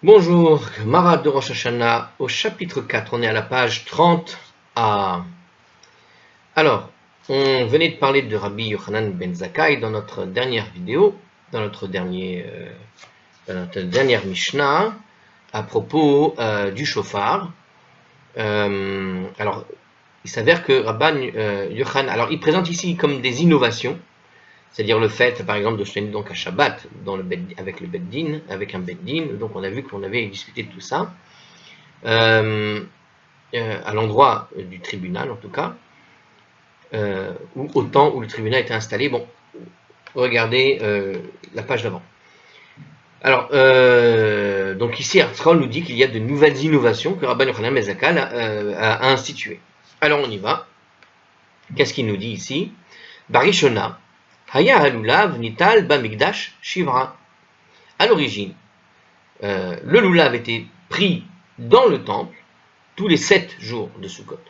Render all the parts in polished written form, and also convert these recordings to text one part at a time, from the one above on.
Bonjour, camarades de Rosh Hashanah, au chapitre 4, on est à la page 30a. Alors, on venait de parler de Rabbi Yochanan ben Zakkai dans notre dernière vidéo, dans notre dernière Mishnah, à propos du shofar. Alors, il s'avère que Rabbi Yochanan, alors il présente ici comme des innovations, c'est-à-dire le fait, par exemple, de se tenir donc à Shabbat avec le Beddin, avec un Beddin. Donc on a vu qu'on avait discuté de tout ça, à l'endroit du tribunal en tout cas, ou au temps où le tribunal était installé. Bon, regardez la page d'avant. Alors, donc ici, Artzroll nous dit qu'il y a de nouvelles innovations que Rabban Yochanan ben Zakkai a instituées. Alors on y va. Qu'est-ce qu'il nous dit ici? Barishona. Haya halulav nital bamikdash shivra. À l'origine, le lulav était pris dans le temple tous les 7 jours de Sukkot.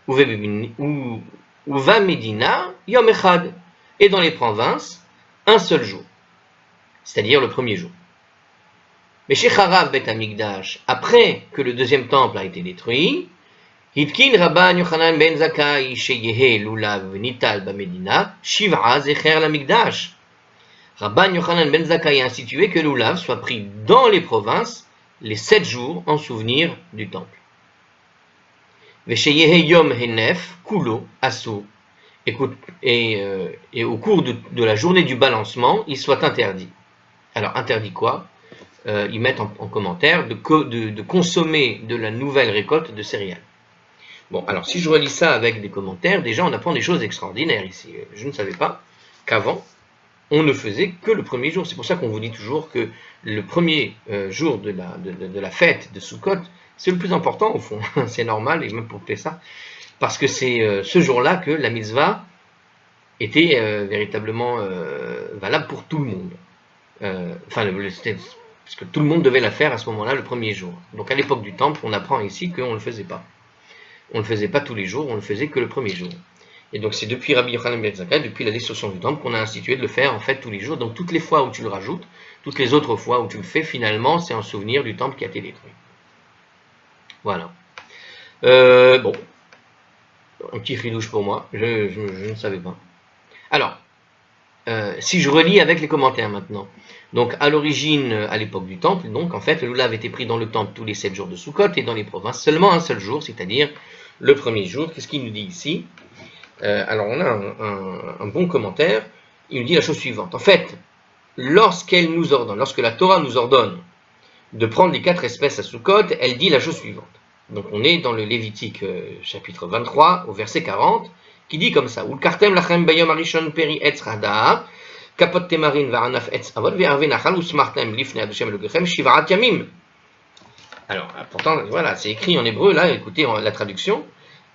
Uva Medina yom echad. Et dans les provinces, un seul jour, c'est-à-dire le premier jour. Mais chez Charav Bet Hamikdash, après que le deuxième temple a été détruit, Hitkin Rabban Yochanan ben Zakkai sheyehe lulav nital bamedina shiv'a zecher lamikdash. Rabban Yochanan ben Zakkai a institué que le lulav soit pris dans les provinces les 7 jours en souvenir du temple. Vesheyehe yom henef kulo asso. Et au cours de la journée du balancement, il soit interdit. Alors interdit quoi? Ils mettent en commentaire de consommer de la nouvelle récolte de céréales. Bon, alors si je relis ça avec des commentaires, déjà on apprend des choses extraordinaires ici. Je ne savais pas qu'avant, on ne faisait que le premier jour. C'est pour ça qu'on vous dit toujours que le premier jour de la fête de Sukkot, c'est le plus important au fond. C'est normal, et même pour ça, parce que c'est ce jour-là que la mitzvah était véritablement valable pour tout le monde. Parce que tout le monde devait la faire à ce moment-là, le premier jour. Donc à l'époque du temple, on apprend ici qu'on ne le faisait pas. On ne le faisait pas tous les jours, on ne le faisait que le premier jour. Et donc c'est depuis Rabbi Yochanan ben Zakkai, depuis la destruction du temple, qu'on a institué de le faire en fait tous les jours. Donc toutes les fois où tu le rajoutes, toutes les autres fois où tu le fais, finalement, c'est un souvenir du temple qui a été détruit. Voilà. Bon. Un petit fridouche pour moi, je ne savais pas. Alors, si je relis avec les commentaires maintenant. Donc à l'origine, à l'époque du temple, donc en fait, le lulav était pris dans le temple tous les 7 jours de Sukkot et dans les provinces seulement un seul jour, c'est-à-dire le premier jour. Qu'est-ce qu'il nous dit ici? Alors on a un bon commentaire. Il nous dit la chose suivante. En fait, lorsque la Torah nous ordonne de prendre les 4 espèces à Sukkot, elle dit la chose suivante. Donc on est dans le Lévitique chapitre 23 au verset 40 qui dit comme ça: Ulkartem lachem bayom arishon peri etz hada kapot temarin va'anaf etz avot ve'arve nachal usmartem lifnei Hashem Elokechem shivarat yamim. Alors pourtant voilà, c'est écrit en hébreu là, écoutez la traduction.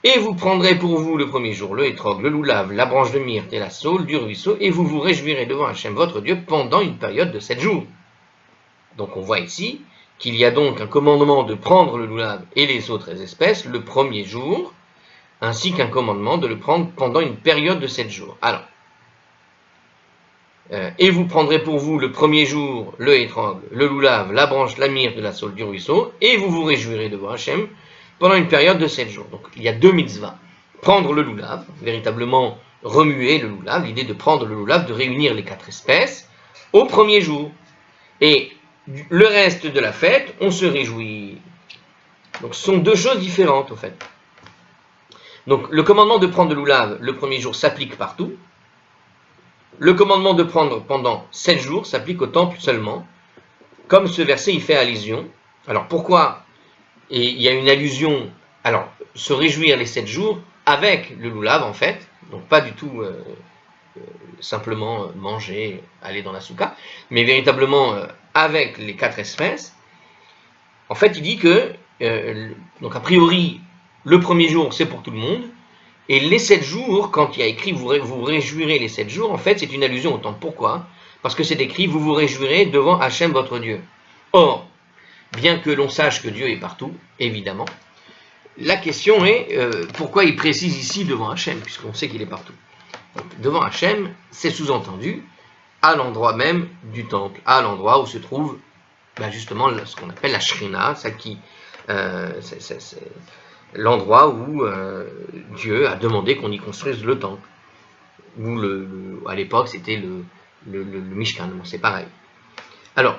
Et vous prendrez pour vous le premier jour le hétrog, le loulav, la branche de myrte et la saule du ruisseau, et vous vous réjouirez devant Hashem votre Dieu pendant une période de 7 jours. Donc on voit ici qu'il y a donc un commandement de prendre le loulav et les autres espèces le premier jour, ainsi qu'un commandement de le prendre pendant une période de 7 jours. Alors, et vous prendrez pour vous le premier jour le hétrog, le loulav, la branche, la myrte de la saule du ruisseau, et vous vous réjouirez devant Hashem pendant une période de 7 jours. Donc il y a 2 mitzvahs. Prendre le loulav, véritablement remuer le loulav, l'idée de prendre le loulav, de réunir les 4 espèces au premier jour. Et le reste de la fête, on se réjouit. Donc ce sont 2 choses différentes au fait. Donc le commandement de prendre le loulav le premier jour s'applique partout. Le commandement de prendre pendant 7 jours s'applique au temple seulement. Comme ce verset y fait allusion. Alors pourquoi? Et il y a une allusion, alors se réjouir les 7 jours avec le loulav en fait, donc pas du tout simplement manger, aller dans la souka, mais véritablement avec les 4 espèces. En fait, il dit que, donc a priori, le premier jour c'est pour tout le monde, et les 7 jours, quand il y a écrit vous réjouirez les 7 jours, en fait c'est une allusion au temple. Pourquoi? Parce que c'est écrit vous vous réjouirez devant Hachem votre Dieu. Or, bien que l'on sache que Dieu est partout, évidemment, la question est pourquoi il précise ici devant Hachem, puisqu'on sait qu'il est partout. Donc, devant Hachem, c'est sous-entendu à l'endroit même du temple, à l'endroit où se trouve justement ce qu'on appelle la Shrina, celle qui, c'est l'endroit où Dieu a demandé qu'on y construise le temple. Ou à l'époque c'était le Mishkan, bon, c'est pareil. Alors,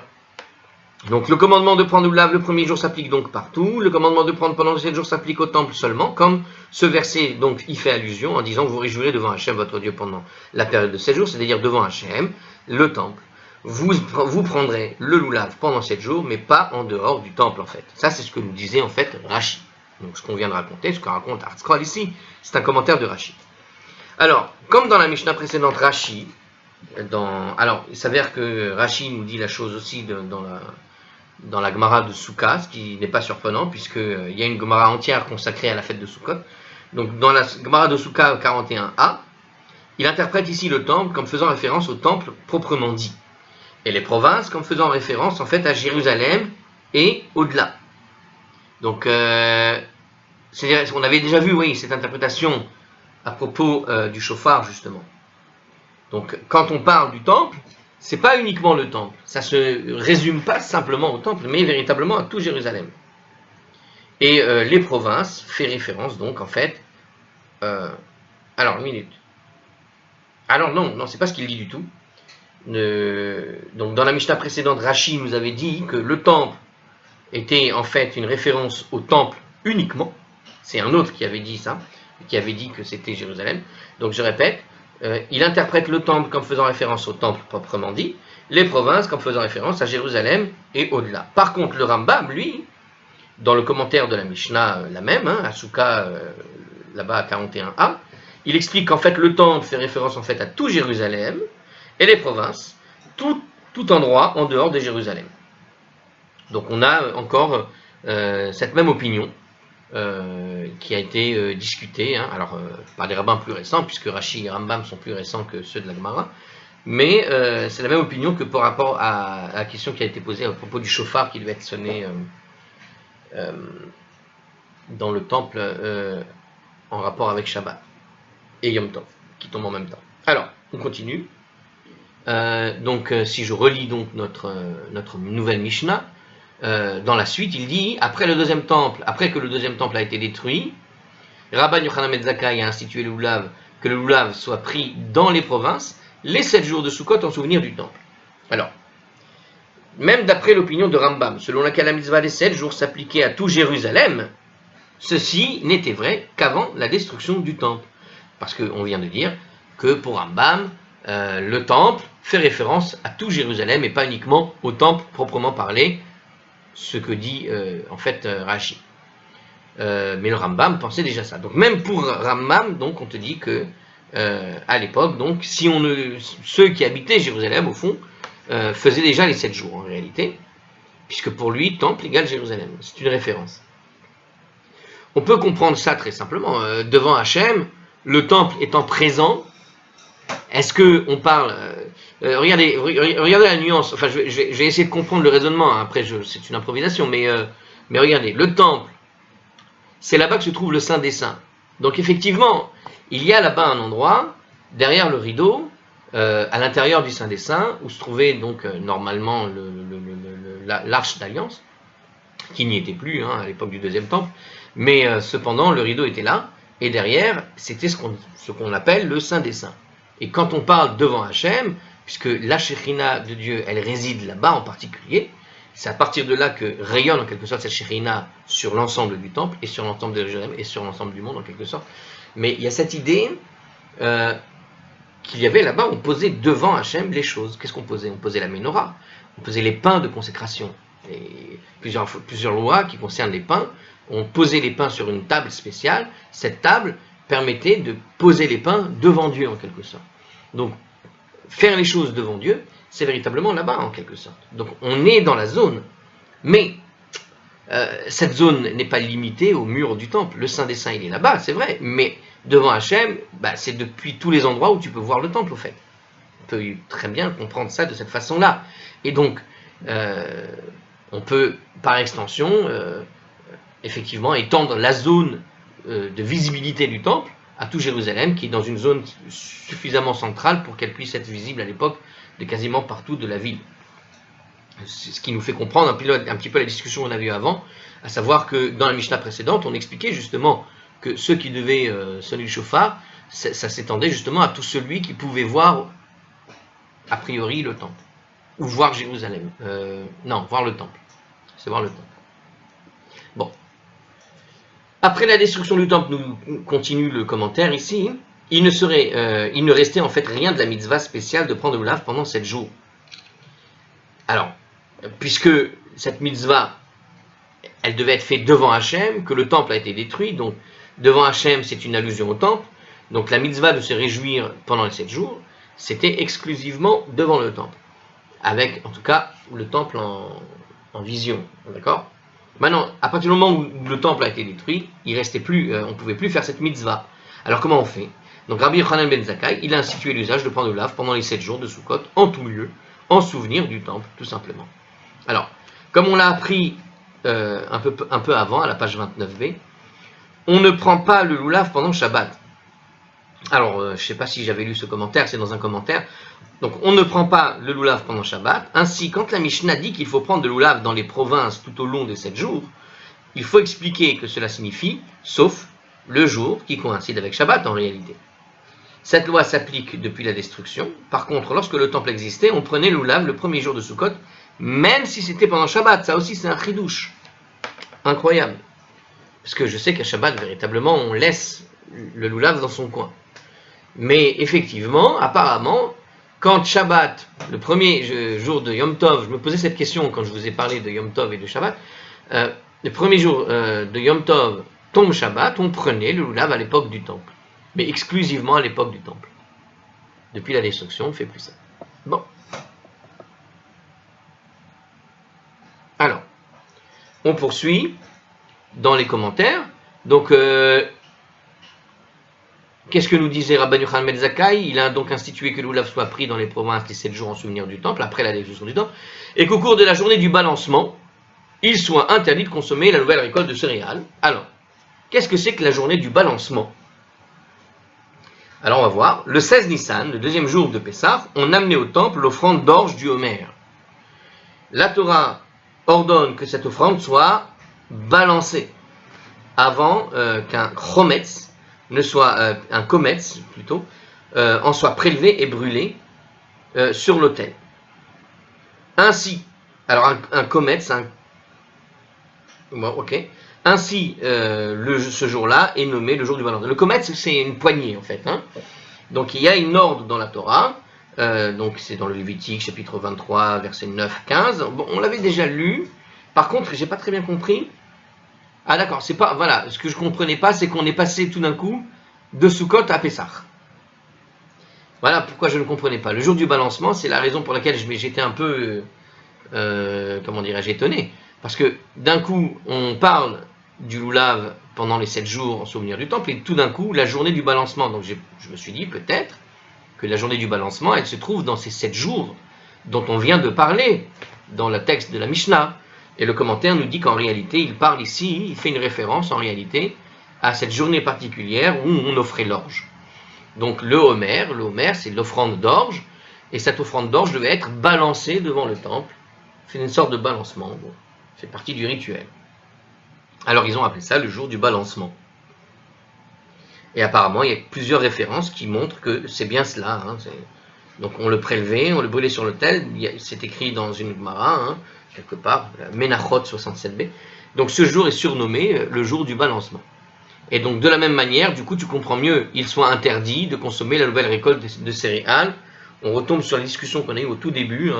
donc le commandement de prendre lave le premier jour s'applique donc partout, le commandement de prendre pendant 7 jours s'applique au temple seulement, comme ce verset donc y fait allusion en disant vous réjouirez devant Hachem votre Dieu pendant la période de 7 jours, c'est-à-dire devant Hachem, le temple. Vous prendrez le loulav pendant 7 jours, mais pas en dehors du temple en fait. Ça c'est ce que nous disait en fait Rashi. Donc ce qu'on vient de raconter, ce que raconte Hartzkral ici, c'est un commentaire de Rashi. Alors, comme dans la Mishnah précédente, Rashi, alors il s'avère que Rashi nous dit la chose aussi dans la Gemara de Souka, ce qui n'est pas surprenant, puisqu'il y a une Gemara entière consacrée à la fête de Sukkot. Donc dans la Gemara de Souka 41a, il interprète ici le temple comme faisant référence au temple proprement dit, et les provinces comme faisant référence en fait à Jérusalem et au-delà. Donc, c'est-à-dire, on avait déjà vu, oui, cette interprétation à propos du chauffard, justement. Donc, quand on parle du temple, c'est pas uniquement le temple. Ça se résume pas simplement au temple, mais véritablement à tout Jérusalem. Et les provinces fait référence, donc, en fait... alors, une minute. Alors, non, c'est pas ce qu'il dit du tout. Donc, dans la Mishnah précédente, Rashi nous avait dit que le temple était en fait une référence au temple uniquement. C'est un autre qui avait dit ça, qui avait dit que c'était Jérusalem. Donc je répète, il interprète le temple comme faisant référence au temple proprement dit, les provinces comme faisant référence à Jérusalem et au-delà. Par contre, le Rambam, lui, dans le commentaire de la Mishnah, la même, à Souka, là-bas à 41a, il explique qu'en fait le temple fait référence en fait à tout Jérusalem et les provinces, tout endroit en dehors de Jérusalem. Donc on a encore cette même opinion qui a été discutée, alors par des rabbins plus récents, puisque Rashi et Rambam sont plus récents que ceux de la Gemara, mais c'est la même opinion que par rapport à la question qui a été posée à propos du chauffard qui devait être sonné dans le temple en rapport avec Shabbat et Yom Tov, qui tombent en même temps. Alors, on continue. Donc si je relis donc notre nouvelle Mishnah, dans la suite, il dit, après que le deuxième temple a été détruit, Rabban Yochanan ben Zakkai a institué le loulav, que le loulav soit pris dans les provinces, les 7 jours de Sukkot en souvenir du temple. Alors, même d'après l'opinion de Rambam, selon laquelle la mitzvah des 7 jours s'appliquait à tout Jérusalem, ceci n'était vrai qu'avant la destruction du temple. Parce qu'on vient de dire que pour Rambam, le temple fait référence à tout Jérusalem et pas uniquement au temple proprement parlé, ce que dit en fait Rashi. Mais le Rambam pensait déjà ça. Donc même pour Rambam, donc on te dit que à l'époque, donc si ceux qui habitaient Jérusalem au fond faisaient déjà les 7 jours en réalité, puisque pour lui temple égale Jérusalem. C'est une référence. On peut comprendre ça très simplement. Devant Hachem, le temple étant présent, est-ce que on parle regardez la nuance. Enfin, je vais essayer de comprendre le raisonnement. Après, c'est une improvisation, mais regardez, le temple, c'est là-bas que se trouve le Saint des Saints. Donc, effectivement, il y a là-bas un endroit derrière le rideau, à l'intérieur du Saint des Saints, où se trouvait donc normalement l'arche d'alliance, qui n'y était plus à l'époque du deuxième temple, mais cependant le rideau était là, et derrière, c'était ce qu'on appelle le Saint des Saints. Et quand on parle devant Hachem, puisque la Shekhinah de Dieu, elle réside là-bas en particulier, c'est à partir de là que rayonne en quelque sorte cette Shekhinah sur l'ensemble du temple, et sur l'ensemble de Jérusalem, et sur l'ensemble du monde en quelque sorte. Mais il y a cette idée qu'il y avait là-bas, on posait devant Hachem les choses. Qu'est-ce qu'on posait? On posait la menorah, on posait les pains de consécration. Et plusieurs lois qui concernent les pains, on posait les pains sur une table spéciale. Cette table permettait de poser les pains devant Dieu en quelque sorte. Donc, faire les choses devant Dieu, c'est véritablement là-bas en quelque sorte. Donc, on est dans la zone, mais cette zone n'est pas limitée au mur du temple. Le Saint des Saints, il est là-bas, c'est vrai, mais devant Hachem, c'est depuis tous les endroits où tu peux voir le temple, au fait. On peut très bien comprendre ça de cette façon-là. Et donc, on peut, par extension, effectivement, étendre la zone de visibilité du temple à tout Jérusalem, qui est dans une zone suffisamment centrale pour qu'elle puisse être visible à l'époque de quasiment partout de la ville. C'est ce qui nous fait comprendre un petit peu la discussion qu'on a eue avant, à savoir que dans la Mishnah précédente, on expliquait justement que ceux qui devaient sonner le chauffard, ça s'étendait justement à tout celui qui pouvait voir a priori le temple, ou voir Jérusalem. Non, voir le temple. C'est voir le temple. Bon. Après la destruction du temple, nous continue le commentaire ici, il ne restait en fait rien de la mitzvah spéciale de prendre le lave pendant 7 jours. Alors, puisque cette mitzvah, elle devait être faite devant Hachem, que le temple a été détruit, donc devant Hachem, c'est une allusion au temple, donc la mitzvah de se réjouir pendant les 7 jours, c'était exclusivement devant le temple, avec en tout cas le temple en vision, d'accord? Maintenant, à partir du moment où le temple a été détruit, il restait plus, on ne pouvait plus faire cette mitzvah. Alors comment on fait? Donc Rabbi Yochanan ben Zakkai, il a institué l'usage de prendre le lave pendant les 7 jours de Sukkot, en tout lieu, en souvenir du temple, tout simplement. Alors, comme on l'a appris un peu avant, à la page 29b, on ne prend pas le loulav pendant Shabbat. Alors, je ne sais pas si j'avais lu ce commentaire, c'est dans un commentaire. Donc, on ne prend pas le loulav pendant Shabbat. Ainsi, quand la Mishnah dit qu'il faut prendre le loulav dans les provinces tout au long des 7 jours, il faut expliquer que cela signifie, sauf le jour qui coïncide avec Shabbat en réalité. Cette loi s'applique depuis la destruction. Par contre, lorsque le temple existait, on prenait le loulav le premier jour de Sukkot, même si c'était pendant Shabbat. Ça aussi, c'est un chidouche. Incroyable. Parce que je sais qu'à Shabbat, véritablement, on laisse le loulav dans son coin. Mais effectivement, apparemment, quand Shabbat, le premier jour de Yom Tov, je me posais cette question quand je vous ai parlé de Yom Tov et de Shabbat, le premier jour de Yom Tov tombe Shabbat, on prenait le loulav à l'époque du temple. Mais exclusivement à l'époque du temple. Depuis la destruction, on ne fait plus ça. Bon. Alors, on poursuit dans les commentaires. Donc, qu'est-ce que nous disait Rabbi Yochanan ben Zakkai? Il a donc institué que le loulav soit pris dans les provinces les 7 jours en souvenir du temple, après la destruction du temple, et qu'au cours de la journée du balancement, il soit interdit de consommer la nouvelle récolte de céréales. Alors, qu'est-ce que c'est que la journée du balancement? Alors on va voir, le 16 Nissan, le deuxième jour de Pessah, on amenait au temple l'offrande d'orge du Homer. La Torah ordonne que cette offrande soit balancée avant qu'un chometz, un kometz plutôt, en soit prélevé et brûlé sur l'autel. Ainsi, alors un kometz, bon, ok. Ainsi, ce jour-là est nommé le jour du balancement. Le kometz, c'est une poignée en fait. Hein. Donc il y a une ordre dans la Torah. Donc c'est dans le Lévitique, chapitre 23, versets 9-15. Bon, on l'avait déjà lu. Par contre, j'ai pas très bien compris. Ah d'accord, c'est pas. Voilà, ce que je comprenais pas, c'est qu'on est passé tout d'un coup de Sukkot à Pessah. Voilà pourquoi je ne comprenais pas. Le jour du balancement, c'est la raison pour laquelle j'étais un peu, comment dirais-je, étonné. Parce que d'un coup, on parle du loulav pendant les 7 jours en souvenir du temple, et tout d'un coup, la journée du balancement. Donc je me suis dit peut-être que la journée du balancement, elle se trouve dans ces 7 jours dont on vient de parler dans le texte de la Mishnah. Et le commentaire nous dit qu'en réalité, il parle ici, il fait une référence en réalité à cette journée particulière où on offrait l'orge. Donc le Homer, c'est l'offrande d'orge, et cette offrande d'orge devait être balancée devant le temple. C'est une sorte de balancement, bon, c'est partie du rituel. Alors ils ont appelé ça le jour du balancement. Et apparemment, il y a plusieurs références qui montrent que c'est bien cela. Hein, donc on le prélevait, on le brûlait sur l'autel, c'est écrit dans une Gemara, hein, quelque part, Menachot 67b. Donc ce jour est surnommé le jour du balancement. Et donc de la même manière, du coup tu comprends mieux, il soit interdit de consommer la nouvelle récolte de céréales. On retombe sur la discussion qu'on a eue au tout début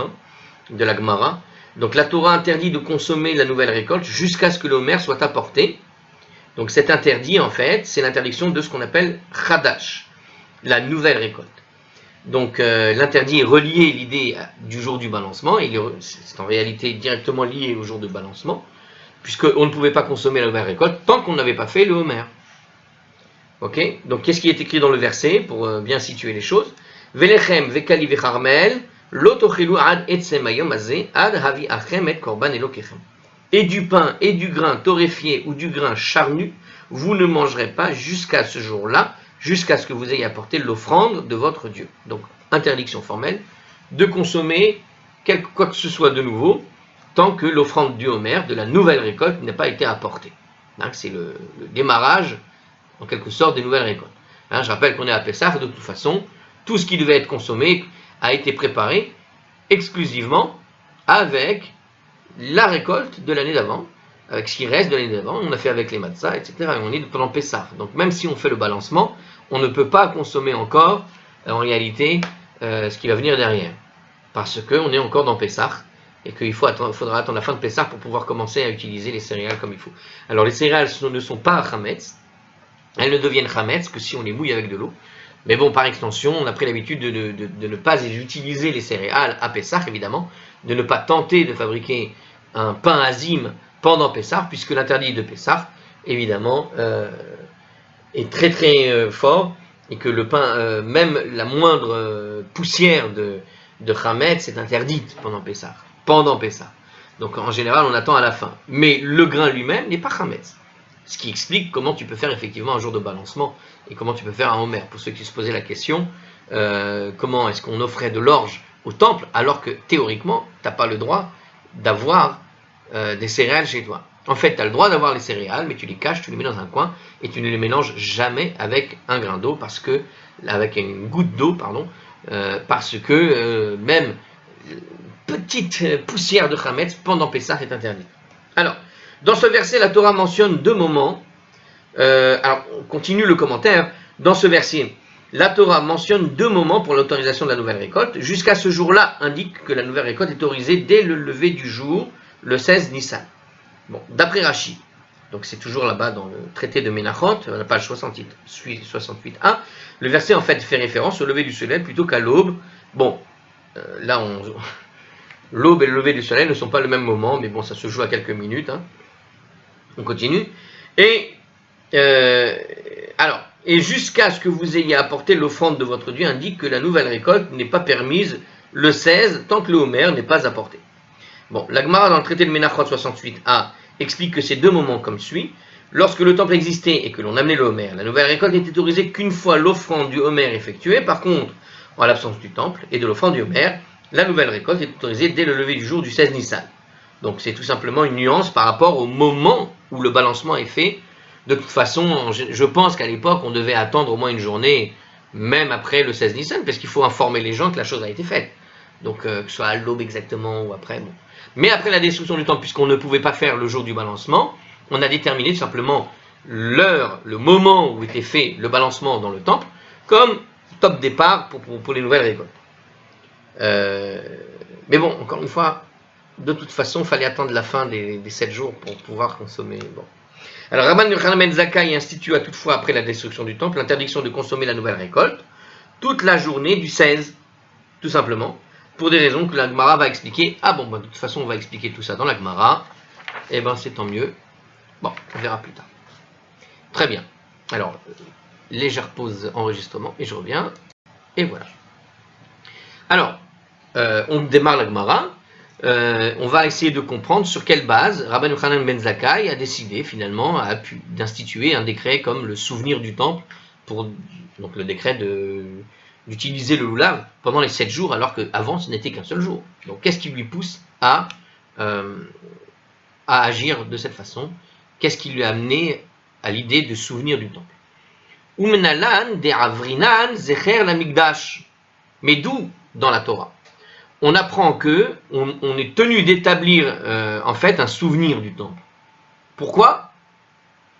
de la Gemara. Donc la Torah interdit de consommer la nouvelle récolte jusqu'à ce que l'Homer soit apporté. Donc cet interdit, en fait, c'est l'interdiction de ce qu'on appelle Chadash, la nouvelle récolte. Donc l'interdit est relié à l'idée du jour du balancement, et c'est en réalité directement lié au jour de balancement, puisqu'on ne pouvait pas consommer la nouvelle récolte tant qu'on n'avait pas fait le Homer. Ok. Donc qu'est-ce qui est écrit dans le verset, pour bien situer les choses? Velechem vekali vecharmel lotochelu ad etsemayom azeh ad havi achem et korban elokechem. Et du pain et du grain torréfié ou du grain charnu, vous ne mangerez pas jusqu'à ce jour-là, jusqu'à ce que vous ayez apporté l'offrande de votre Dieu. Donc, interdiction formelle de consommer quoi que ce soit de nouveau, tant que l'offrande du Homer, de la nouvelle récolte, n'a pas été apportée. Hein, c'est le démarrage, en quelque sorte, des nouvelles récoltes. Hein, je rappelle qu'on est à Pessah, de toute façon, tout ce qui devait être consommé a été préparé exclusivement avec la récolte de l'année d'avant, avec ce qui reste de l'année d'avant. On a fait avec les matzahs, etc. Et on est pendant Pessah. Donc même si on fait le balancement, on ne peut pas consommer encore, en réalité, ce qui va venir derrière. Parce qu'on est encore dans Pessah et qu'il faudra attendre la fin de Pessah pour pouvoir commencer à utiliser les céréales comme il faut. Alors les céréales ne sont pas chametz, elles ne deviennent chametz que si on les mouille avec de l'eau. Mais bon, par extension, on a pris l'habitude de ne pas utiliser les céréales à Pessah, évidemment, de ne pas tenter de fabriquer un pain azim pendant Pessah, puisque l'interdit de Pessah, évidemment, est très très fort, et que le pain, même la moindre poussière de chametz est interdite pendant Pessah. Donc en général, on attend à la fin. Mais le grain lui-même n'est pas chametz. Ce qui explique comment tu peux faire effectivement un jour de balancement et comment tu peux faire un homer. Pour ceux qui se posaient la question, comment est-ce qu'on offrait de l'orge au temple alors que théoriquement, tu n'as pas le droit d'avoir des céréales chez toi. En fait, tu as le droit d'avoir les céréales, mais tu les caches, tu les mets dans un coin et tu ne les mélanges jamais avec un grain d'eau, avec une goutte d'eau, parce que même petite poussière de chametz pendant Pessah est interdite. Alors, dans ce verset, la Torah mentionne 2 moments. Alors, on continue le commentaire. Dans ce verset, la Torah mentionne 2 moments pour l'autorisation de la nouvelle récolte. Jusqu'à ce jour-là, indique que la nouvelle récolte est autorisée dès le lever du jour, le 16 Nissan. Bon, d'après Rashi, donc c'est toujours là-bas dans le traité de Menachot, à la page 68a, le verset en fait référence au lever du soleil plutôt qu'à l'aube. Bon, là, l'aube et le lever du soleil ne sont pas le même moment, mais bon, ça se joue à quelques minutes. Hein. On continue. Et jusqu'à ce que vous ayez apporté l'offrande de votre Dieu, indique que la nouvelle récolte n'est pas permise le 16 tant que le Homer n'est pas apporté. Bon, la Gemara dans le traité de Menachot 68a explique que ces 2 moments comme suit. Lorsque le temple existait et que l'on amenait le Homer, la nouvelle récolte n'était autorisée qu'une fois l'offrande du Homer effectuée. Par contre, en l'absence du temple et de l'offrande du Homer, la nouvelle récolte est autorisée dès le lever du jour du 16 Nissan. Donc c'est tout simplement une nuance par rapport au moment où le balancement est fait. De toute façon, je pense qu'à l'époque, on devait attendre au moins une journée, même après le 16 Nissan, parce qu'il faut informer les gens que la chose a été faite. Donc que ce soit à l'aube exactement ou après. Bon. Mais après la destruction du temple, puisqu'on ne pouvait pas faire le jour du balancement, on a déterminé tout simplement l'heure, le moment où était fait le balancement dans le temple, comme top départ pour les nouvelles récoltes. Mais bon, encore une fois, de toute façon, il fallait attendre la fin des 7 jours pour pouvoir consommer. Bon. Alors, Rabban Yochanan ben Zakkai institua toutefois, après la destruction du temple, l'interdiction de consommer la nouvelle récolte toute la journée du 16, tout simplement, pour des raisons que la Gemara va expliquer. Ah bon, de toute façon, on va expliquer tout ça dans la Gemara. Eh bien, c'est tant mieux. Bon, on verra plus tard. Très bien. Alors, légère pause enregistrement, et je reviens. Et voilà. Alors, on démarre la Gemara. On va essayer de comprendre sur quelle base Rabban Yochanan ben Zakkai a décidé finalement d'instituer un décret comme le souvenir du temple, donc le décret d'utiliser le loulav pendant les 7 jours alors qu'avant ce n'était qu'un seul jour. Donc qu'est-ce qui lui pousse à agir de cette façon? Qu'est-ce qui lui a amené à l'idée de souvenir du temple? Umenalan de avrinan zecher la migdash. Mais d'où dans la Torah on apprend que on est tenu d'établir en fait un souvenir du temple. Pourquoi?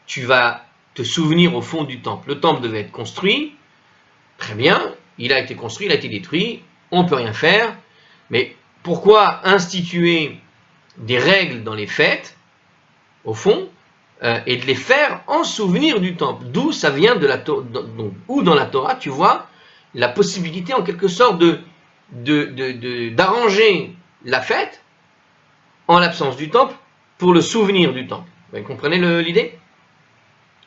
Tu vas te souvenir au fond du temple. Le temple devait être construit, très bien, il a été construit, il a été détruit, on ne peut rien faire, mais pourquoi instituer des règles dans les fêtes, au fond, et de les faire en souvenir du temple? D'où ça vient de la Torah, où dans la Torah tu vois la possibilité en quelque sorte d'arranger la fête en l'absence du temple pour le souvenir du temple. Vous comprenez l'idée?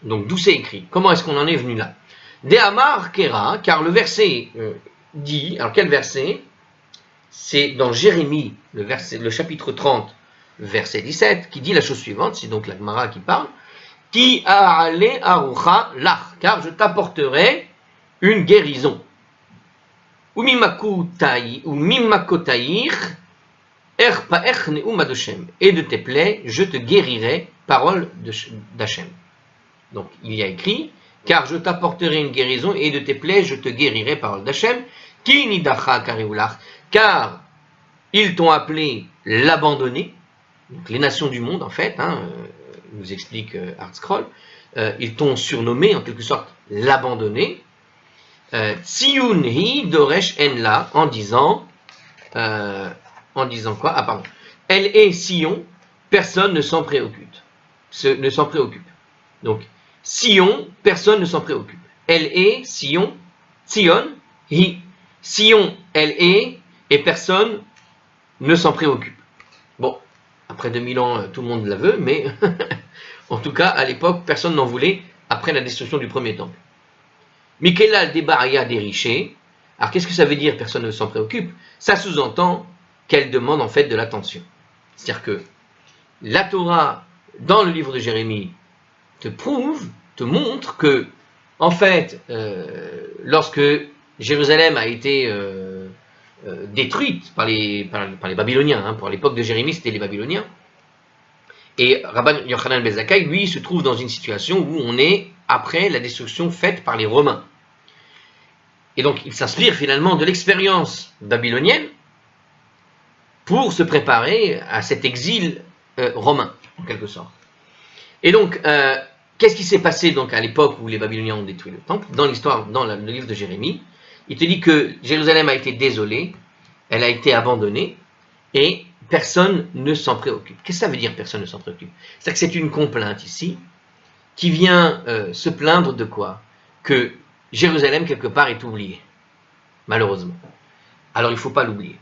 Donc d'où c'est écrit? Comment est-ce qu'on en est venu là? De Amar Kera, car le verset dit, alors quel verset? C'est dans Jérémie, le chapitre 30, verset 17, qui dit la chose suivante, c'est donc la Gemara qui parle, Ki a'ale arucha lach, car je t'apporterai une guérison. Ou mimakotaïr, Et de tes plaies, je te guérirai, parole d'Hachem. Donc, il y a écrit, car je t'apporterai une guérison, et de tes plaies, je te guérirai, parole d'Hachem. Ki nidacha kareulach, car ils t'ont appelé l'abandonné, donc les nations du monde, en fait, nous explique Hardscroll, ils t'ont surnommé, en quelque sorte, l'abandonné. Tziyun hi doresh enla, en disant quoi? Ah, pardon. Elle est Sion, personne ne s'en préoccupe. Donc, Sion, personne ne s'en préoccupe. Elle est Sion, Sion, hi. Sion, elle est, et personne ne s'en préoccupe. Bon, après 2000 ans, tout le monde la veut, mais en tout cas, à l'époque, personne n'en voulait après la destruction du premier temple. Mikelal Debaraya Deriché. Alors, qu'est-ce que ça veut dire, personne ne s'en préoccupe? Ça sous-entend qu'elle demande en fait de l'attention. C'est-à-dire que la Torah, dans le livre de Jérémie, te montre que, en fait, lorsque Jérusalem a été détruite par les Babyloniens, pour l'époque de Jérémie, c'était les Babyloniens, et Rabban Yochanan ben Zakkai, lui, se trouve dans une situation où on est après la destruction faite par les Romains. Et donc, il s'inspire finalement de l'expérience babylonienne pour se préparer à cet exil romain, en quelque sorte. Et donc, qu'est-ce qui s'est passé donc à l'époque où les Babyloniens ont détruit le temple? Dans l'histoire, dans le livre de Jérémie, il te dit que Jérusalem a été désolée, elle a été abandonnée, et personne ne s'en préoccupe. Qu'est-ce que ça veut dire, personne ne s'en préoccupe? C'est-à-dire que c'est une complainte ici, qui vient se plaindre de quoi? Que Jérusalem, quelque part, est oubliée, malheureusement. Alors, il ne faut pas l'oublier.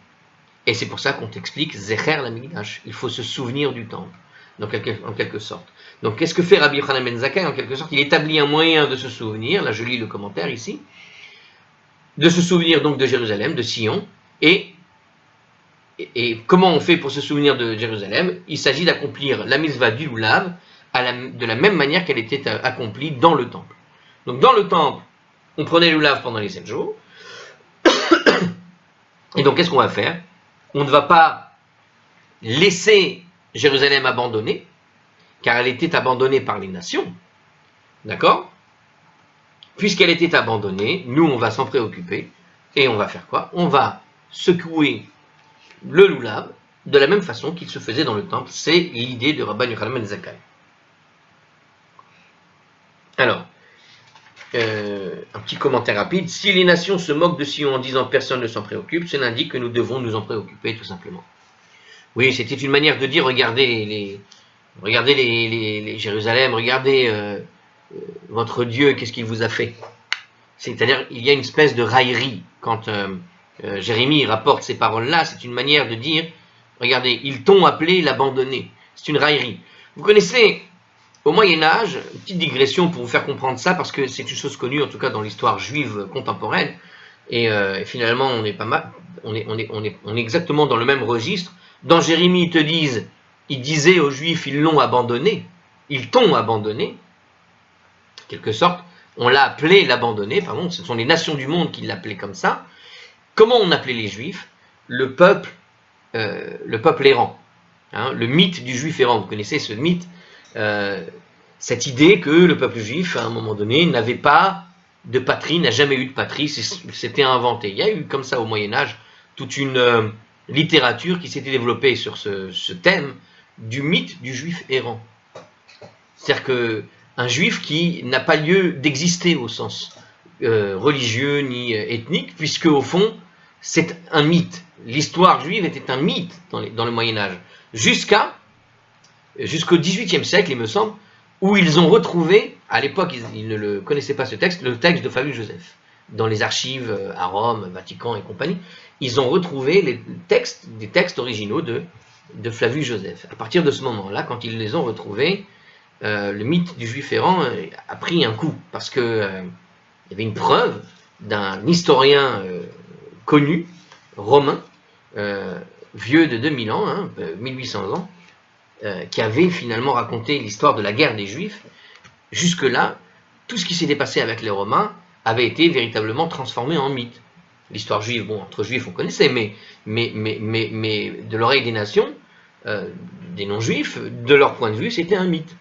Et c'est pour ça qu'on t'explique Zecher l'Amigdash. Il faut se souvenir du temple, donc, en quelque sorte. Donc, qu'est-ce que fait Rabbi Yochanan ben Zakkai? En quelque sorte, il établit un moyen de se souvenir, là je lis le commentaire ici, de se souvenir donc de Jérusalem, de Sion, et comment on fait pour se souvenir de Jérusalem? Il s'agit d'accomplir la mitzvah du lulav de la même manière qu'elle était accomplie dans le temple. Donc, dans le temple, on prenait le lulav pendant les 7 jours, et donc qu'est-ce qu'on va faire? On ne va pas laisser Jérusalem abandonnée, car elle était abandonnée par les nations, d'accord? Puisqu'elle était abandonnée, nous on va s'en préoccuper, et on va faire quoi? On va secouer le lulav de la même façon qu'il se faisait dans le temple. C'est l'idée de Rabban Yochanan ben Zakkai. Alors, un petit commentaire rapide. Si les nations se moquent de Sion en disant personne ne s'en préoccupe, cela indique que nous devons nous en préoccuper tout simplement. Oui, c'était une manière de dire regardez les Jérusalem, regardez votre Dieu, qu'est-ce qu'il vous a fait. C'est-à-dire, il y a une espèce de raillerie quand Jérémie rapporte ces paroles-là. C'est une manière de dire regardez, ils t'ont appelé l'abandonné. C'est une raillerie. Vous connaissez, au Moyen-Âge, une petite digression pour vous faire comprendre ça, parce que c'est une chose connue, en tout cas dans l'histoire juive contemporaine, et finalement on est pas mal, on est exactement dans le même registre. Dans Jérémie, ils disaient aux Juifs, ils l'ont abandonné, ils t'ont abandonné, en quelque sorte, on l'a appelé l'abandonné, pardon, ce sont les nations du monde qui l'appelaient comme ça. Comment on appelait les Juifs? Le peuple errant, le mythe du Juif errant. Vous connaissez ce mythe, cette idée que le peuple juif, à un moment donné, n'avait pas de patrie, n'a jamais eu de patrie, c'était inventé. Il y a eu comme ça au Moyen-Âge toute une littérature qui s'était développée sur ce thème du mythe du Juif errant. C'est-à-dire qu'un Juif qui n'a pas lieu d'exister au sens religieux ni ethnique, puisque au fond, c'est un mythe. L'histoire juive était un mythe dans le Moyen-Âge, jusqu'au XVIIIe siècle, il me semble, où ils ont retrouvé, à l'époque ils ne le connaissaient pas ce texte, le texte de Flavius Joseph. Dans les archives à Rome, Vatican et compagnie, ils ont retrouvé des textes originaux de Flavius Joseph. À partir de ce moment-là, quand ils les ont retrouvés, le mythe du Juif errant a pris un coup, parce qu'il y avait une preuve d'un historien connu, romain, vieux de 2000 ans, 1800 ans, qui avait finalement raconté l'histoire de la guerre des Juifs. Jusque-là, tout ce qui s'était passé avec les Romains avait été véritablement transformé en mythe. l'histoire juive, bon, entre juifs on connaissait, mais de l'oreille des nations, des non-juifs, de leur point de vue, c'était un mythe.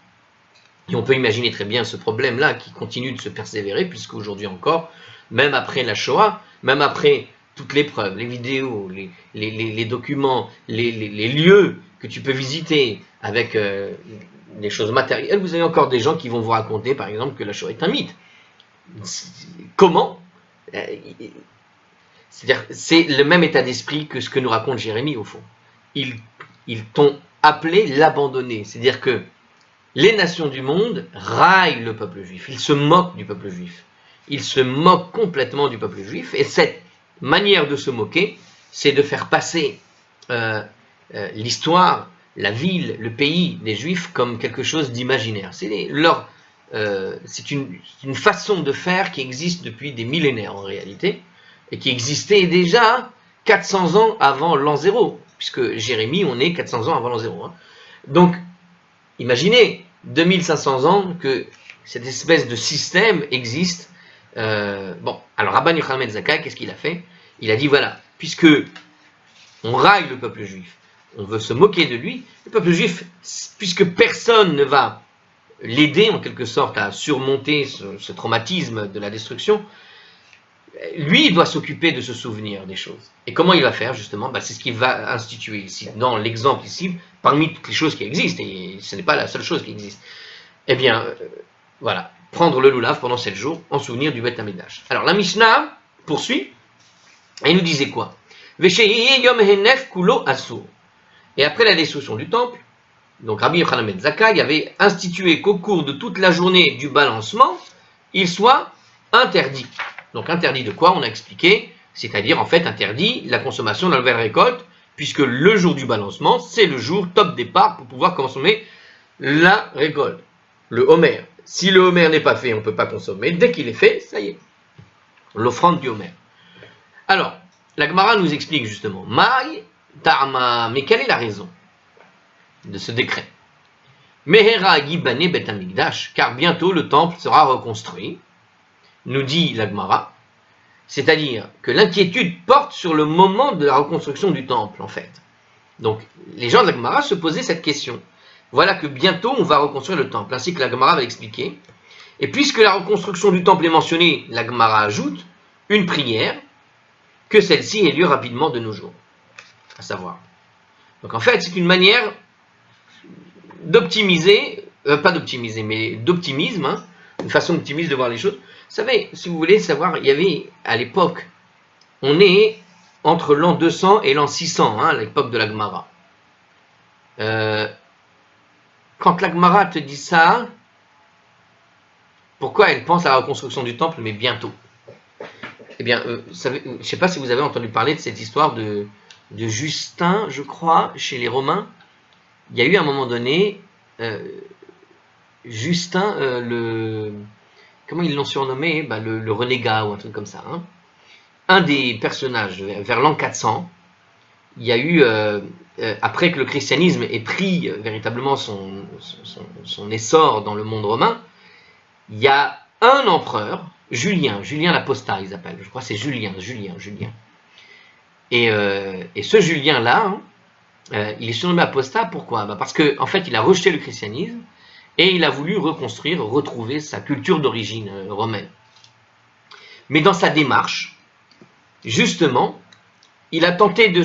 Et on peut imaginer très bien ce problème-là qui continue de se persévérer, puisqu'aujourd'hui encore, même après la Shoah, même après toutes les preuves, les vidéos, les documents, les lieux que tu peux visiter avec des choses matérielles, vous avez encore des gens qui vont vous raconter, par exemple, que la Shoah est un mythe. Comment? C'est-à-dire, c'est le même état d'esprit que ce que nous raconte Jérémie, au fond. Ils t'ont appelé l'abandonner. C'est-à-dire que les nations du monde raillent le peuple juif. Ils se moquent du peuple juif. Ils se moquent complètement du peuple juif. Et cette manière de se moquer, c'est de faire passer l'histoire, la ville, le pays des juifs comme quelque chose d'imaginaire. C'est une façon de faire qui existe depuis des millénaires en réalité, et qui existait déjà 400 ans avant l'an 0, puisque Jérémie, on est 400 ans avant l'an 0. Hein. Donc, imaginez, 2500 ans que cette espèce de système existe. Bon, alors Rabban Yochanan ben Zakkai, qu'est-ce qu'il a fait? Il a dit, voilà, puisque on raille le peuple juif, on veut se moquer de lui, le peuple juif, puisque personne ne va l'aider en quelque sorte à surmonter ce traumatisme de la destruction, lui, il doit s'occuper de se souvenir des choses. Et comment il va faire, justement? C'est ce qu'il va instituer ici, dans l'exemple ici, parmi toutes les choses qui existent, et ce n'est pas la seule chose qui existe. Eh bien, voilà, prendre le lulav pendant 7 jours, en souvenir du Beth Amikdash. Alors, la Mishnah poursuit, et il nous disait quoi? Et après la destruction du temple, donc Rabbi Yochanan ben Zakkai avait institué qu'au cours de toute la journée du balancement, il soit interdit. Donc interdit de quoi? On a expliqué, c'est-à-dire en fait interdit la consommation de la nouvelle récolte, puisque le jour du balancement, c'est le jour top départ pour pouvoir consommer la récolte. Le homer. Si le homer n'est pas fait, on ne peut pas consommer. Dès qu'il est fait, ça y est. L'offrande du homer. Alors, la Gemara nous explique justement, Maï Tarma, mais quelle est la raison de ce décret? Mehera Yibane Bet Amikdash, car bientôt le temple sera reconstruit, nous dit la Gemara, c'est-à-dire que l'inquiétude porte sur le moment de la reconstruction du temple, en fait. Donc, les gens de la Gemara se posaient cette question. Voilà que bientôt on va reconstruire le temple, ainsi que la Gemara va l'expliquer. Et puisque la reconstruction du temple est mentionnée, la Gemara ajoute une prière, que celle-ci ait lieu rapidement de nos jours. À savoir. Donc en fait, c'est une manière d'optimiser, pas d'optimiser, mais d'optimisme, hein, une façon optimiste de voir les choses. Vous savez, si vous voulez savoir, il y avait à l'époque, on est entre l'an 200 et l'an 600, hein, à l'époque de la Gemara. Quand la Gemara te dit ça, pourquoi elle pense à la reconstruction du temple, mais bientôt? Eh bien, je ne sais pas si vous avez entendu parler de cette histoire de Justin, je crois, chez les Romains. Il y a eu à un moment donné, Justin, comment ils l'ont surnommé? Le renégat ou un truc comme ça. Hein. Un des personnages, vers l'an 400, il y a eu, après que le christianisme ait pris véritablement son essor dans le monde romain, il y a un empereur, Julien l'Apostat, ils appellent, je crois que c'est Julien. Et ce Julien-là, il est surnommé apostat, pourquoi? Parce qu'en fait, il a rejeté le christianisme et il a voulu retrouver sa culture d'origine romaine. Mais dans sa démarche, justement, il a tenté de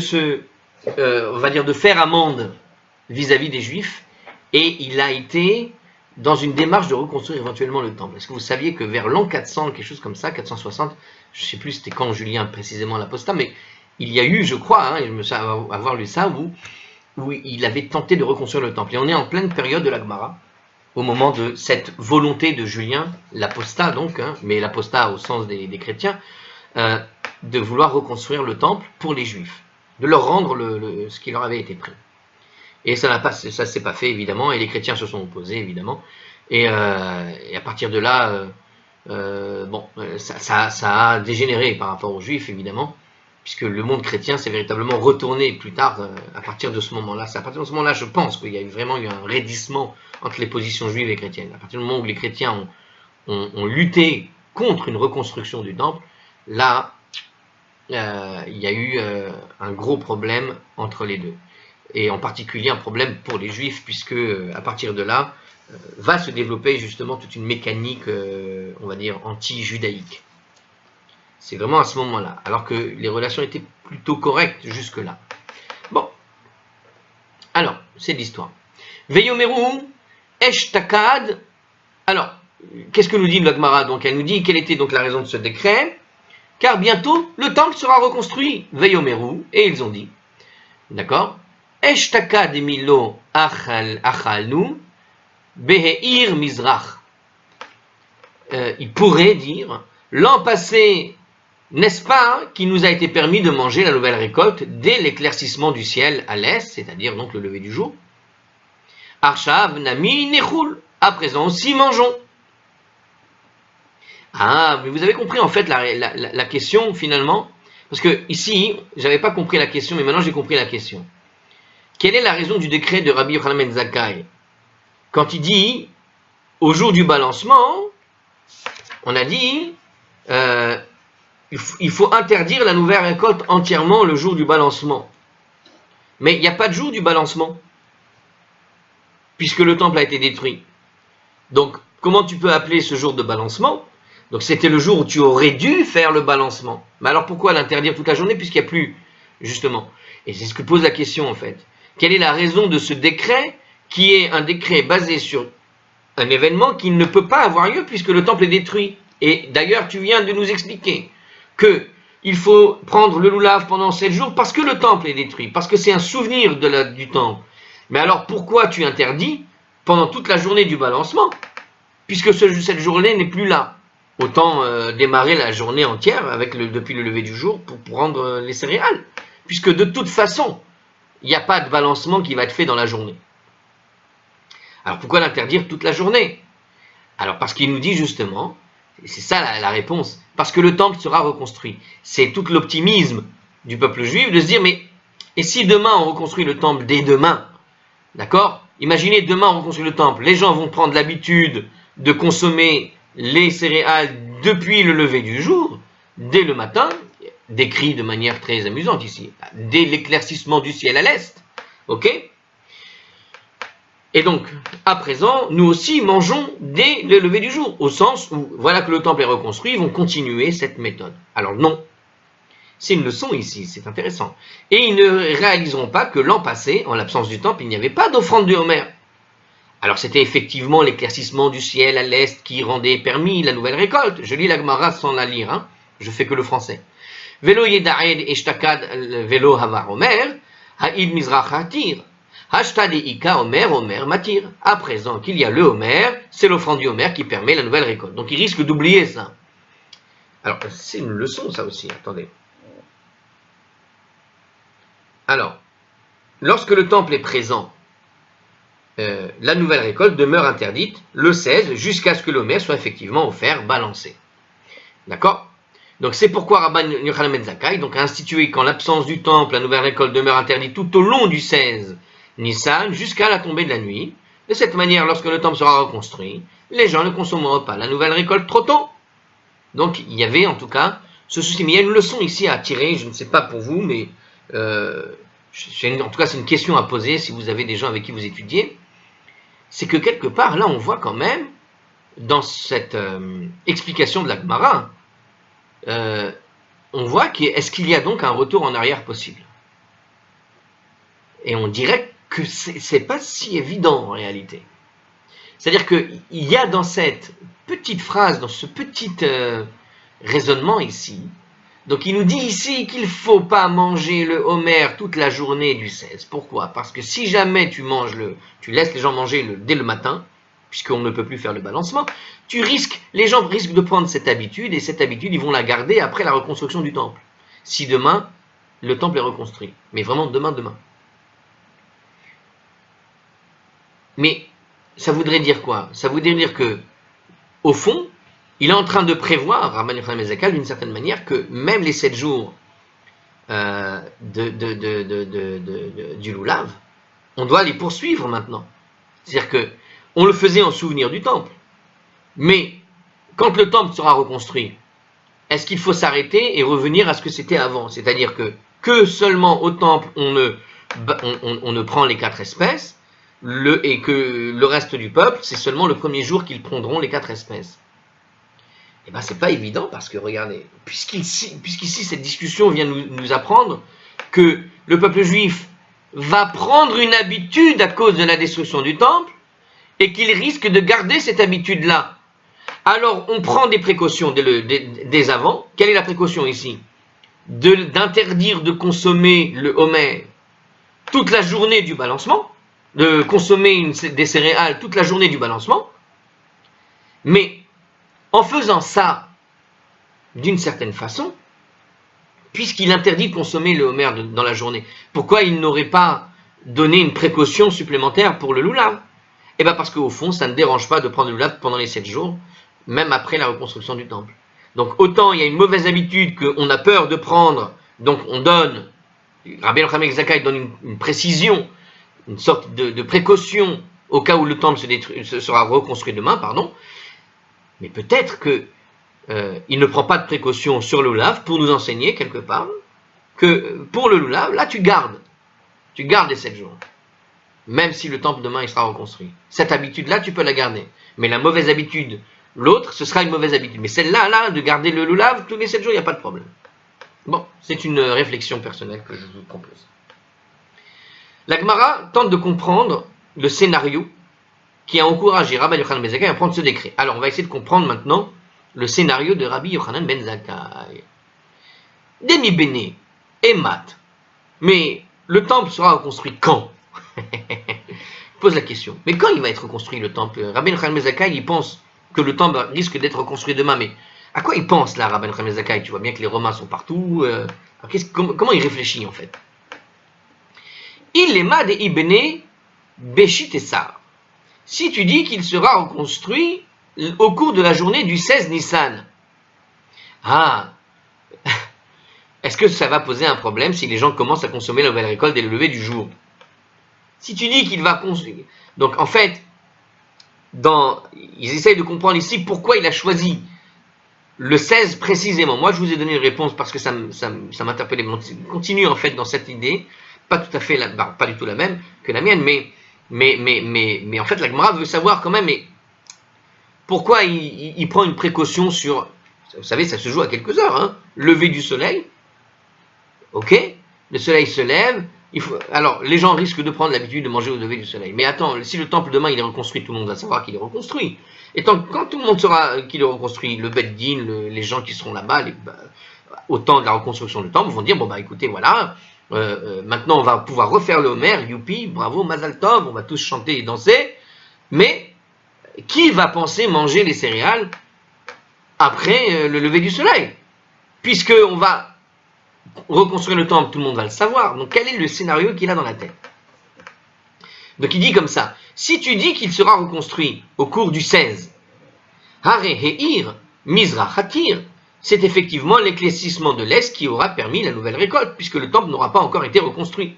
on va dire, de faire amende vis-à-vis des Juifs, et il a été dans une démarche de reconstruire éventuellement le temple. Est-ce que vous saviez que vers l'an 400, quelque chose comme ça, 460, je ne sais plus c'était quand Julien précisément l'apostat, mais il y a eu, je crois, hein, je me souviens avoir lu ça, où il avait tenté de reconstruire le temple. Et on est en pleine période de la Gemara, au moment de cette volonté de Julien, l'apostat donc, hein, mais l'apostat au sens des chrétiens, de vouloir reconstruire le temple pour les Juifs, de leur rendre ce qui leur avait été pris. Et ça ne s'est pas fait, évidemment, et les chrétiens se sont opposés, évidemment. Et à partir de là, ça a dégénéré par rapport aux Juifs, évidemment, puisque le monde chrétien s'est véritablement retourné plus tard, à partir de ce moment-là. C'est à partir de ce moment-là, je pense qu'il y a vraiment eu un raidissement entre les positions juives et chrétiennes. À partir du moment où les chrétiens ont lutté contre une reconstruction du temple, là, il y a eu un gros problème entre les deux. Et en particulier un problème pour les Juifs, puisque à partir de là, va se développer justement toute une mécanique, on va dire, anti-judaïque. C'est vraiment à ce moment-là, alors que les relations étaient plutôt correctes jusque-là. Bon, alors, c'est l'histoire. Veyomeru, Eshtakad. Alors, qu'est-ce que nous dit la Gemara? Donc, elle nous dit quelle était donc la raison de ce décret. Car bientôt, le temple sera reconstruit. Veyomeru, et ils ont dit. D'accord? Eshtakad emilo achalnu beheir mizrach. Il pourrait dire, l'an passé, n'est-ce pas, qui nous a été permis de manger la nouvelle récolte dès l'éclaircissement du ciel à l'est, c'est-à-dire donc le lever du jour. Arshav nami nechul. À présent aussi mangeons. Ah, mais vous avez compris en fait la question finalement, parce que ici, j'avais pas compris la question, mais maintenant j'ai compris la question. Quelle est la raison du décret de Rabbi Yochanan ben Zakkai? Quand il dit, au jour du balancement, on a dit, il faut interdire la nouvelle récolte entièrement le jour du balancement. Mais il n'y a pas de jour du balancement, puisque le temple a été détruit. Donc, comment tu peux appeler ce jour de balancement? Donc, c'était le jour où tu aurais dû faire le balancement. Mais alors, pourquoi l'interdire toute la journée, puisqu'il n'y a plus, justement? Et c'est ce que pose la question, en fait. Quelle est la raison de ce décret, qui est un décret basé sur un événement qui ne peut pas avoir lieu, puisque le temple est détruit? Et d'ailleurs, tu viens de nous expliquer qu'il faut prendre le loulav pendant 7 jours parce que le temple est détruit, parce que c'est un souvenir du temple. Mais alors pourquoi tu interdis pendant toute la journée du balancement, puisque cette journée n'est plus là? Autant démarrer la journée entière depuis le lever du jour pour prendre les céréales, puisque de toute façon, il n'y a pas de balancement qui va être fait dans la journée. Alors pourquoi l'interdire toute la journée? Alors parce qu'il nous dit justement, et c'est ça la réponse, parce que le temple sera reconstruit. C'est tout l'optimisme du peuple juif de se dire, mais et si demain on reconstruit le temple dès demain? D'accord? Imaginez demain on reconstruit le temple, les gens vont prendre l'habitude de consommer les céréales depuis le lever du jour, dès le matin, décrit de manière très amusante ici, dès l'éclaircissement du ciel à l'est. Ok? Et donc, à présent, nous aussi mangeons dès le lever du jour, au sens où, voilà que le temple est reconstruit, ils vont continuer cette méthode. Alors non, c'est une leçon ici, c'est intéressant. Et ils ne réaliseront pas que l'an passé, en l'absence du temple, il n'y avait pas d'offrande de Homer. Alors c'était effectivement l'éclaircissement du ciel à l'est qui rendait permis la nouvelle récolte. Je lis la Gemara sans la lire, hein. Je fais que le français. Velo yedaed eshtakad velo havar Omer, ha'id mizrach hatir. Hashtadika Omer matir. À présent qu'il y a le Homer, c'est l'offrande du Homer qui permet la nouvelle récolte. Donc il risque d'oublier ça. Alors c'est une leçon ça aussi, attendez. Alors, lorsque le temple est présent, la nouvelle récolte demeure interdite le 16 jusqu'à ce que l'Homer soit effectivement offert, balancé. D'accord? Donc c'est pourquoi Rabban Yochanan ben Zakkai donc, a institué qu'en l'absence du temple, la nouvelle récolte demeure interdite tout au long du 16 Nissan jusqu'à la tombée de la nuit. De cette manière, lorsque le temple sera reconstruit, les gens ne consommeront pas la nouvelle récolte trop tôt. Donc il y avait en tout cas ce souci. Mais il y a une leçon ici à tirer, je ne sais pas pour vous, mais en tout cas c'est une question à poser si vous avez des gens avec qui vous étudiez. C'est que quelque part, là on voit quand même, dans cette explication de la Gemara, on voit est-ce qu'il y a donc un retour en arrière possible? Et on dirait que c'est pas si évident en réalité. C'est-à-dire qu'il y a dans cette petite phrase, dans ce petit raisonnement ici, donc il nous dit ici qu'il ne faut pas manger le Homer toute la journée du 16. Pourquoi? Parce que si jamais tu laisses les gens manger dès le matin, puisqu'on ne peut plus faire le balancement, les gens risquent de prendre cette habitude, et cette habitude, ils vont la garder après la reconstruction du temple. Si demain, le temple est reconstruit. Mais vraiment demain. Mais ça voudrait dire quoi? Ça voudrait dire que, au fond, il est en train de prévoir, Rabban Yochanan ben Zakkai, d'une certaine manière, que même les 7 jours du loulav, on doit les poursuivre maintenant. C'est-à-dire que on le faisait en souvenir du temple. Mais quand le temple sera reconstruit, est-ce qu'il faut s'arrêter et revenir à ce que c'était avant? C'est-à-dire que seulement au temple on ne prend les 4 espèces, et que le reste du peuple, c'est seulement le premier jour qu'ils prendront les 4 espèces. Eh bien, c'est pas évident parce que, regardez, puisqu'ici cette discussion vient nous apprendre que le peuple juif va prendre une habitude à cause de la destruction du temple et qu'il risque de garder cette habitude-là. Alors, on prend des précautions dès avant. Quelle est la précaution ici? D'interdire de consommer le homer toute la journée du balancement, de consommer des céréales toute la journée du balancement, mais en faisant ça d'une certaine façon, puisqu'il interdit de consommer le homer dans la journée, pourquoi il n'aurait pas donné une précaution supplémentaire pour le loulav? Eh bien parce qu'au fond, ça ne dérange pas de prendre le loulav pendant les 7 jours, même après la reconstruction du temple. Donc autant il y a une mauvaise habitude qu'on a peur de prendre, donc on donne, Rabbi Yochanan ben Zakkai donne une précision, une sorte de précaution au cas où le temple sera reconstruit demain, mais peut-être qu'il ne prend pas de précaution sur le loulav pour nous enseigner quelque part que pour le loulav, là tu gardes les 7 jours, même si le temple demain il sera reconstruit. Cette habitude-là, tu peux la garder, mais la mauvaise habitude, l'autre, ce sera une mauvaise habitude. Mais celle-là, de garder le loulav tous les 7 jours, il n'y a pas de problème. Bon, c'est une réflexion personnelle que je vous propose. La Gemara tente de comprendre le scénario qui a encouragé Rabbi Yochanan ben Zakkai à prendre ce décret. Alors, on va essayer de comprendre maintenant le scénario de Rabbi Yochanan ben Zakkai. Demi Bene et Mat. Mais le temple sera reconstruit quand? Je pose la question. Mais quand il va être reconstruit le temple? Rabbi Yochanan ben Zakkai, il pense que le temple risque d'être reconstruit demain, mais à quoi il pense là, Rabbi Yochanan ben Zakkai? Tu vois bien que les Romains sont partout. Comment il réfléchit en fait? Il est mad et ibene Béchit et Sar. Si tu dis qu'il sera reconstruit au cours de la journée du 16 Nissan, est-ce que ça va poser un problème si les gens commencent à consommer la nouvelle récolte dès le lever du jour? Si tu dis qu'il va construire... Donc en fait, ils essayent de comprendre ici pourquoi il a choisi le 16 précisément. Moi, je vous ai donné une réponse parce que ça m'interpellait. Continue en fait dans cette idée, pas tout à fait, pas du tout la même que la mienne, mais en fait, la Gemara veut savoir quand même, mais pourquoi il prend une précaution sur, vous savez, ça se joue à quelques heures, hein, lever du soleil, ok, le soleil se lève. Alors, les gens risquent de prendre l'habitude de manger au lever du soleil. Mais attends, si le temple demain il est reconstruit, tout le monde va savoir qu'il est reconstruit. Et quand tout le monde saura qu'il est reconstruit, le Beddin, les gens qui seront là-bas, au temps de la reconstruction du temple, vont dire, bon bah écoutez, voilà, maintenant on va pouvoir refaire le Homer, youpi, bravo, Mazal Tov, on va tous chanter et danser. Mais qui va penser manger les céréales après le lever du soleil? Puisqu'on va reconstruire le temple, tout le monde va le savoir. Donc quel est le scénario qu'il a dans la tête? Donc il dit comme ça, si tu dis qu'il sera reconstruit au cours du 16, Hare Heir Mizrachatir, c'est effectivement l'éclaircissement de l'Est qui aura permis la nouvelle récolte, puisque le temple n'aura pas encore été reconstruit.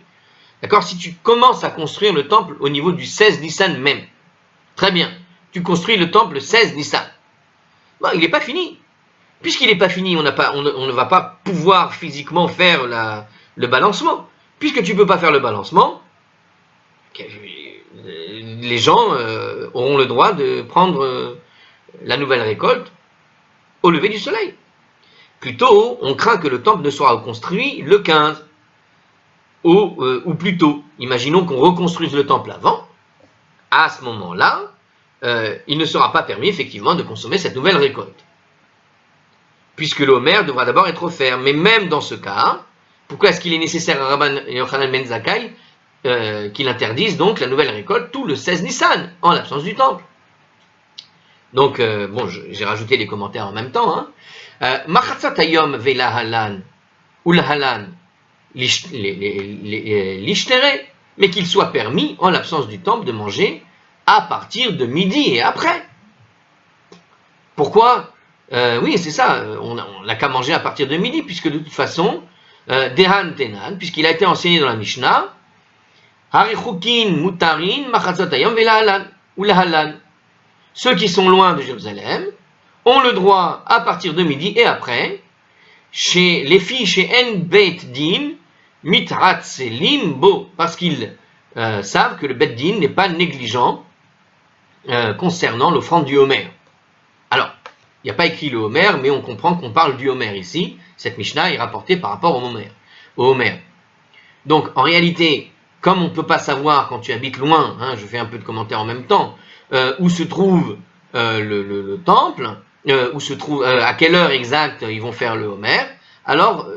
D'accord? Si tu commences à construire le temple au niveau du 16 Nissan même, très bien, tu construis le temple le 16 Nissan. Bon, il n'est pas fini. Puisqu'il n'est pas fini, on ne va pas pouvoir physiquement faire le balancement. Puisque tu ne peux pas faire le balancement, les gens auront le droit de prendre la nouvelle récolte au lever du soleil. Plutôt, on craint que le temple ne soit reconstruit le 15, ou plus tôt. Imaginons qu'on reconstruise le temple avant. À ce moment-là, il ne sera pas permis effectivement de consommer cette nouvelle récolte, puisque le Homer devra d'abord être offert. Mais même dans ce cas, pourquoi est-ce qu'il est nécessaire à Rabbi Yochanan ben Zakkai qu'il interdise donc la nouvelle récolte tout le 16 Nissan, en l'absence du temple? Donc, bon, j'ai rajouté les commentaires en même temps. Machatzat hayom velahalan ou lahalan l'ishtere, mais qu'il soit permis, en l'absence du temple, de manger à partir de midi et après. Pourquoi? Oui, c'est ça, on n'a qu'à manger à partir de midi, puisque de toute façon, Dehan Tenan, puisqu'il a été enseigné dans la Mishnah, Harichukin Mutarin Machatzatayam Velahalan ou Lahalan. Ceux qui sont loin de Jérusalem ont le droit à partir de midi et après chez les filles chez En Beit Din, mitratzelim bo, parce qu'ils savent que le Beit Din n'est pas négligent concernant l'offrande du Homer. Alors, il n'y a pas écrit le Homer, mais on comprend qu'on parle du Homer ici. Cette Mishnah est rapportée par rapport au Homer. Donc, en réalité, comme on ne peut pas savoir quand tu habites loin, hein, je fais un peu de commentaires en même temps, où se trouve le temple, où se trouve à quelle heure exacte ils vont faire le Homer, alors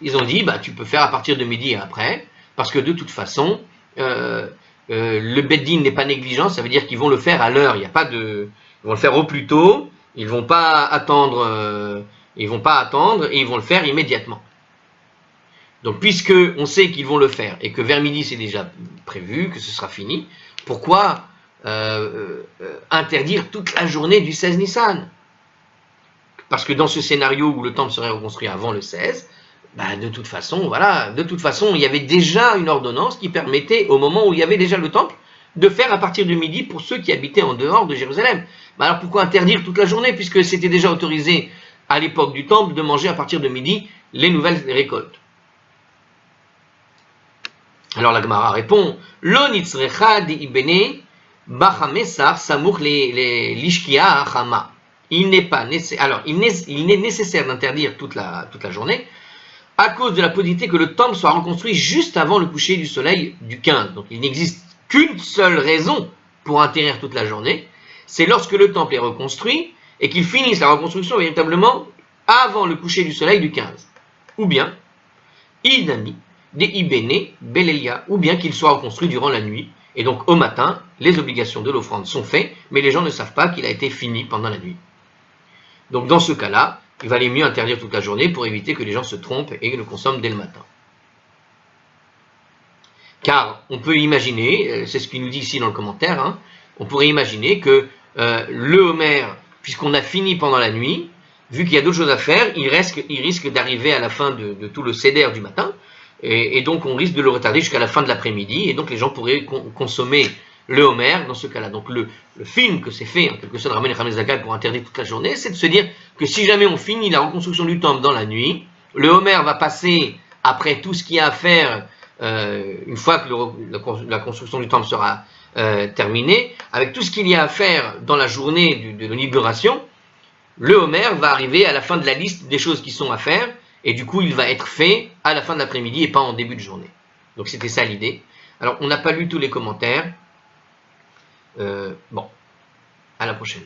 ils ont dit tu peux faire à partir de midi et après, parce que de toute façon le Beit Din n'est pas négligent, ça veut dire qu'ils vont le faire à l'heure, il y a pas de, ils vont le faire au plus tôt, ils vont pas attendre et ils vont le faire immédiatement. Donc puisque on sait qu'ils vont le faire et que vers midi c'est déjà prévu, que ce sera fini, pourquoi interdire toute la journée du 16 Nissan? Parce que dans ce scénario où le temple serait reconstruit avant le 16, de toute façon, il y avait déjà une ordonnance qui permettait, au moment où il y avait déjà le temple, de faire à partir de midi pour ceux qui habitaient en dehors de Jérusalem. Alors pourquoi interdire toute la journée, puisque c'était déjà autorisé à l'époque du temple de manger à partir de midi les nouvelles récoltes? Alors la Gemara répond, Lo nitzrecha di ibene bachamesar samour les lishkia achama. Il n'est nécessaire d'interdire toute la journée à cause de la possibilité que le temple soit reconstruit juste avant le coucher du soleil du 15. Donc il n'existe qu'une seule raison pour interdire toute la journée, c'est lorsque le temple est reconstruit et qu'il finisse la reconstruction véritablement avant le coucher du soleil du 15. Ou bien, idami, de ibene belelia, ou bien qu'il soit reconstruit durant la nuit, et donc au matin, les obligations de l'offrande sont faites, mais les gens ne savent pas qu'il a été fini pendant la nuit. Donc dans ce cas-là, il valait mieux interdire toute la journée pour éviter que les gens se trompent et le consomment dès le matin. Car on peut imaginer, c'est ce qu'il nous dit ici dans le commentaire, on pourrait imaginer que le Homer, puisqu'on a fini pendant la nuit, vu qu'il y a d'autres choses à faire, il risque d'arriver à la fin de tout le seder du matin, et donc on risque de le retarder jusqu'à la fin de l'après-midi, et donc les gens pourraient consommer le Homer dans ce cas-là. Donc le film que c'est fait, en quelque sorte, Rabbeinu Yochanan ben Zakkai pour interdire toute la journée, c'est de se dire que si jamais on finit la reconstruction du temple dans la nuit, le Homer va passer après tout ce qu'il y a à faire une fois que la construction du temple sera terminée, avec tout ce qu'il y a à faire dans la journée de l'inauguration, le Homer va arriver à la fin de la liste des choses qui sont à faire, et du coup il va être fait à la fin de l'après-midi et pas en début de journée. Donc c'était ça l'idée. Alors on n'a pas lu tous les commentaires. Bon, à la prochaine.